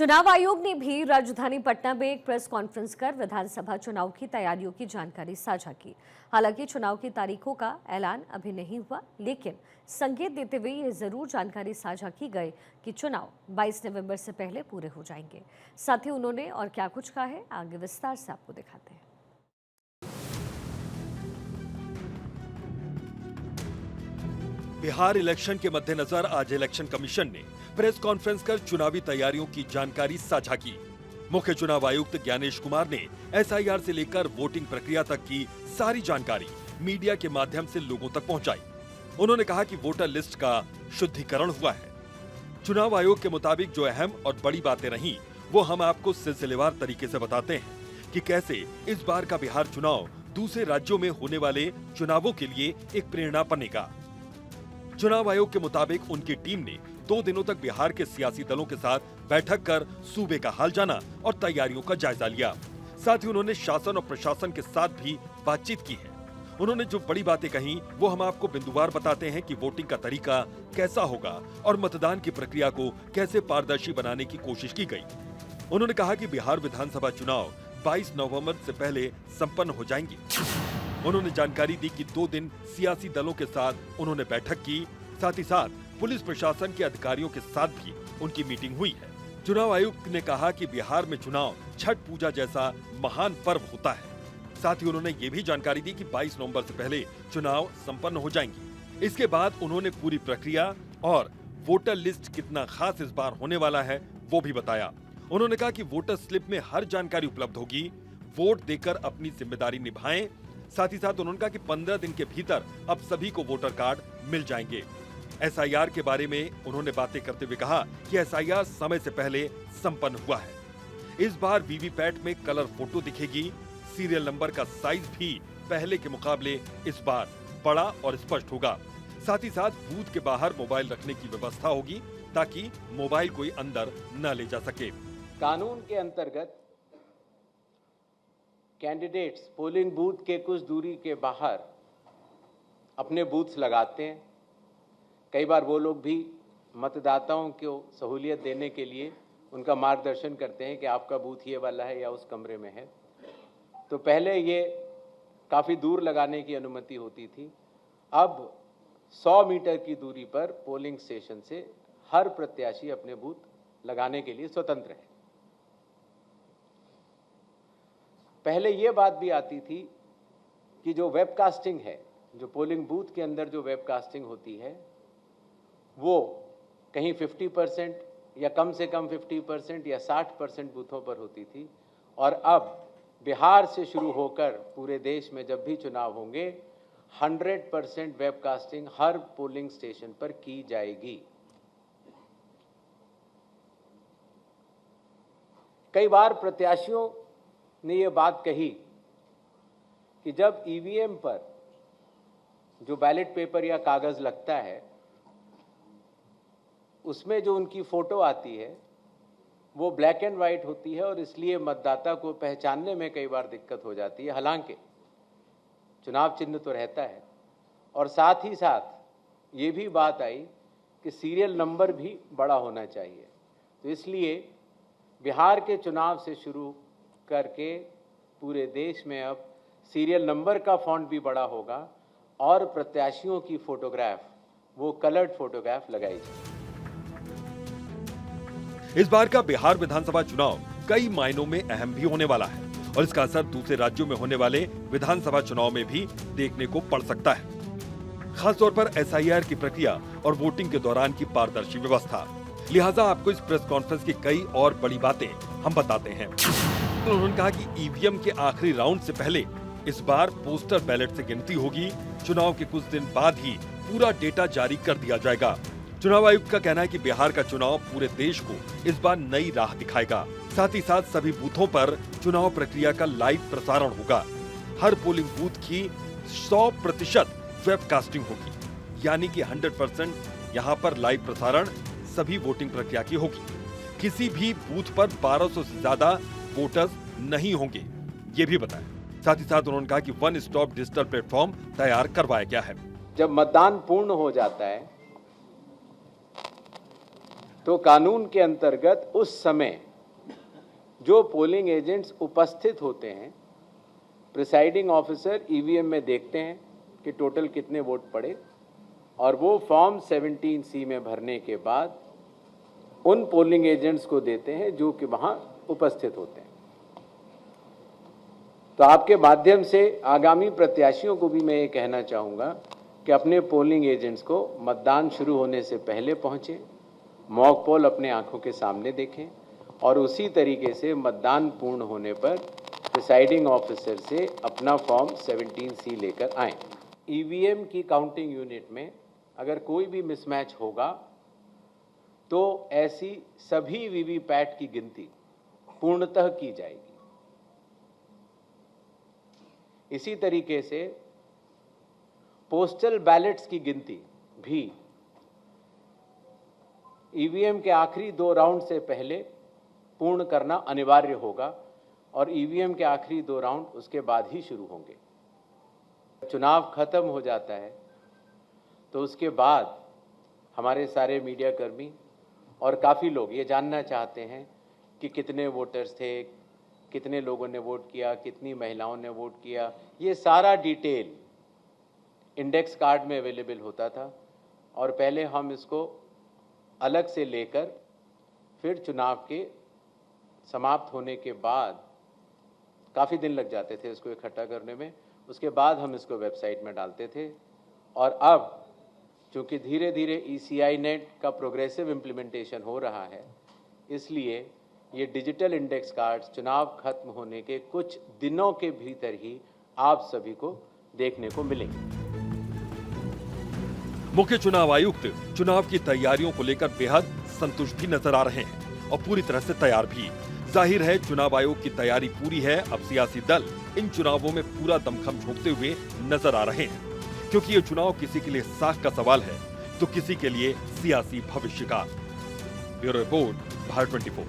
चुनाव आयोग ने भी राजधानी पटना में एक प्रेस कॉन्फ्रेंस कर विधानसभा चुनाव की तैयारियों की जानकारी साझा की। हालांकि चुनाव की तारीखों का ऐलान अभी नहीं हुआ, लेकिन संकेत देते हुए ये जरूर जानकारी साझा की गई कि चुनाव 22 नवंबर से पहले पूरे हो जाएंगे। साथ ही उन्होंने और क्या कुछ कहा है, आगे विस्तार से आपको दिखाते हैं। बिहार इलेक्शन के मद्देनजर आज इलेक्शन कमीशन ने प्रेस कॉन्फ्रेंस कर चुनावी तैयारियों की जानकारी साझा की। मुख्य चुनाव आयुक्त ज्ञानेश कुमार ने एसआईआर से लेकर वोटिंग प्रक्रिया तक की सारी जानकारी मीडिया के माध्यम से लोगों तक पहुंचाई। उन्होंने कहा कि वोटर लिस्ट का शुद्धिकरण हुआ है। चुनाव आयोग के मुताबिक जो अहम और बड़ी बातें रहीं, वो हम आपको सिलसिलेवार तरीके से बताते हैं कि कैसे इस बार का बिहार चुनाव दूसरे राज्यों में होने वाले चुनावों के लिए एक प्रेरणा बनेगा। चुनाव आयोग के मुताबिक उनकी टीम ने 2 दिनों तक बिहार के सियासी दलों के साथ बैठक कर सूबे का हाल जाना और तैयारियों का जायजा लिया। साथ ही उन्होंने शासन और प्रशासन के साथ भी बातचीत की है। उन्होंने जो बड़ी बातें कही वो हम आपको बिंदुवार बताते हैं कि वोटिंग का तरीका कैसा होगा और मतदान की प्रक्रिया को कैसे पारदर्शी बनाने की कोशिश की गई। उन्होंने कहा कि बिहार विधानसभा चुनाव 22 नवंबर से पहले संपन्न हो जाएंगे। उन्होंने जानकारी दी कि 2 दिन सियासी दलों के साथ उन्होंने बैठक की, साथ ही साथ पुलिस प्रशासन के अधिकारियों के साथ भी उनकी मीटिंग हुई है। चुनाव आयुक्त ने कहा कि बिहार में चुनाव छठ पूजा जैसा महान पर्व होता है। साथ ही उन्होंने ये भी जानकारी दी कि 22 नवंबर से पहले चुनाव संपन्न हो जाएंगे। इसके बाद उन्होंने पूरी प्रक्रिया और वोटर लिस्ट कितना खास इस बार होने वाला है वो भी बताया। उन्होंने कहा कि वोटर स्लिप में हर जानकारी उपलब्ध होगी, वोट देकर अपनी जिम्मेदारी निभाएं। साथ ही साथ उन्होंने कहा कि 15 दिन के भीतर अब सभी को वोटर कार्ड मिल जाएंगे। एसआईआर के बारे में उन्होंने बातें करते हुए कहा कि एसआईआर समय से पहले संपन्न हुआ है। इस बार वीवीपैट में कलर फोटो दिखेगी। सीरियल नंबर का साइज भी पहले के मुकाबले इस बार बड़ा और स्पष्ट होगा। साथ ही साथ बूथ के बाहर मोबाइल रखने की व्यवस्था होगी ताकि मोबाइल कोई अंदर न ले जा सके। कानून के अंतर्गत कैंडिडेट्स पोलिंग बूथ के कुछ दूरी के बाहर अपने बूथ्स लगाते हैं। कई बार वो लोग भी मतदाताओं को सहूलियत देने के लिए उनका मार्गदर्शन करते हैं कि आपका बूथ ये वाला है या उस कमरे में है। तो पहले ये काफ़ी दूर लगाने की अनुमति होती थी, अब 100 मीटर की दूरी पर पोलिंग स्टेशन से हर प्रत्याशी अपने बूथ लगाने के लिए स्वतंत्र है। पहले ये बात भी आती थी कि जो वेबकास्टिंग है, जो पोलिंग बूथ के अंदर जो वेबकास्टिंग होती है, वो कहीं 50% या कम से कम 50% या 60% बूथों पर होती थी। और अब बिहार से शुरू होकर पूरे देश में जब भी चुनाव होंगे 100% वेबकास्टिंग हर पोलिंग स्टेशन पर की जाएगी। कई बार प्रत्याशियों ने ये बात कही कि जब ईवीएम पर जो बैलेट पेपर या कागज लगता है उसमें जो उनकी फोटो आती है वो ब्लैक एंड वाइट होती है और इसलिए मतदाता को पहचानने में कई बार दिक्कत हो जाती है। हालांकि चुनाव चिन्ह तो रहता है और साथ ही साथ ये भी बात आई कि सीरियल नंबर भी बड़ा होना चाहिए। तो इसलिए बिहार के चुनाव से शुरू करके पूरे देश में अब सीरियल नंबर का फॉन्ट भी बड़ा होगा और प्रत्याशियों की फोटोग्राफ वो कलर्ड फोटोग्राफ लगाई जाएगी। इस बार का बिहार विधानसभा चुनाव कई मायनों में अहम भी होने वाला है और इसका असर दूसरे राज्यों में होने वाले विधानसभा चुनाव में भी देखने को पड़ सकता है। खासतौर पर एसआईआर की प्रक्रिया और वोटिंग के दौरान की पारदर्शी व्यवस्था। लिहाजा आपको इस प्रेस कॉन्फ्रेंस की कई और बड़ी बातें हम बताते हैं। उन्होंने कहा कि ईवीएम के आखिरी राउंड से पहले इस बार पोस्टल बैलेट से गिनती होगी। चुनाव के कुछ दिन बाद ही पूरा डेटा जारी कर दिया जाएगा। चुनाव आयुक्त का कहना है कि बिहार का चुनाव पूरे देश को इस बार नई राह दिखाएगा। साथ ही साथ सभी बूथों पर चुनाव प्रक्रिया का लाइव प्रसारण होगा। हर पोलिंग बूथ की 100% वेबकास्टिंग होगी, यानी कि 100% यहाँ पर लाइव प्रसारण सभी वोटिंग प्रक्रिया की होगी। किसी भी बूथ पर 1200 से ज्यादा वोटर्स नहीं होंगे, ये भी बताया। साथ ही साथ उन्होंने कहा कि वन स्टॉप डिजिटल प्लेटफॉर्म तैयार करवाया गया है। जब मतदान पूर्ण हो जाता है तो कानून के अंतर्गत उस समय जो पोलिंग एजेंट्स उपस्थित होते हैं, प्रिसाइडिंग ऑफिसर ईवीएम में देखते हैं कि टोटल कितने वोट पड़े और वो फॉर्म 17C में भरने के बाद उन पोलिंग एजेंट्स को देते हैं जो कि वहां उपस्थित होते हैं। तो आपके माध्यम से आगामी प्रत्याशियों को भी मैं ये कहना चाहूँगा कि अपने पोलिंग एजेंट्स को मतदान शुरू होने से पहले पहुँचें, मॉक पोल अपने आंखों के सामने देखें और उसी तरीके से मतदान पूर्ण होने पर प्रिसाइडिंग ऑफिसर से अपना फॉर्म 17C लेकर आएं। ईवीएम की काउंटिंग यूनिट में अगर कोई भी मिसमैच होगा तो ऐसी सभी वीवीपैट की गिनती पूर्णतः की जाएगी। इसी तरीके से पोस्टल बैलेट्स की गिनती भी ईवीएम के आखिरी 2 राउंड से पहले पूर्ण करना अनिवार्य होगा और ईवीएम के आखिरी 2 राउंड उसके बाद ही शुरू होंगे। चुनाव खत्म हो जाता है तो उसके बाद हमारे सारे मीडिया कर्मी और काफ़ी लोग ये जानना चाहते हैं कि कितने वोटर्स थे, कितने लोगों ने वोट किया, कितनी महिलाओं ने वोट किया। ये सारा डिटेल इंडेक्स कार्ड में अवेलेबल होता था और पहले हम इसको अलग से लेकर फिर चुनाव के समाप्त होने के बाद काफ़ी दिन लग जाते थे इसको इकट्ठा करने में, उसके बाद हम इसको वेबसाइट में डालते थे। और अब चूँकि धीरे धीरे ECI नेट का प्रोग्रेसिव इम्प्लीमेंटेशन हो रहा है, इसलिए ये डिजिटल इंडेक्स कार्ड्स चुनाव खत्म होने के कुछ दिनों के भीतर ही आप सभी को देखने को मिलेंगे। मुख्य चुनाव आयुक्त चुनाव की तैयारियों को लेकर बेहद संतुष्ट भी नजर आ रहे हैं और पूरी तरह से तैयार भी। जाहिर है चुनाव आयोग की तैयारी पूरी है। अब सियासी दल इन चुनावों में पूरा दमखम झोंकते हुए नजर आ रहे हैं, क्योंकि ये चुनाव किसी के लिए साख का सवाल है तो किसी के लिए सियासी भविष्य का। Bureau report, Bharat 24।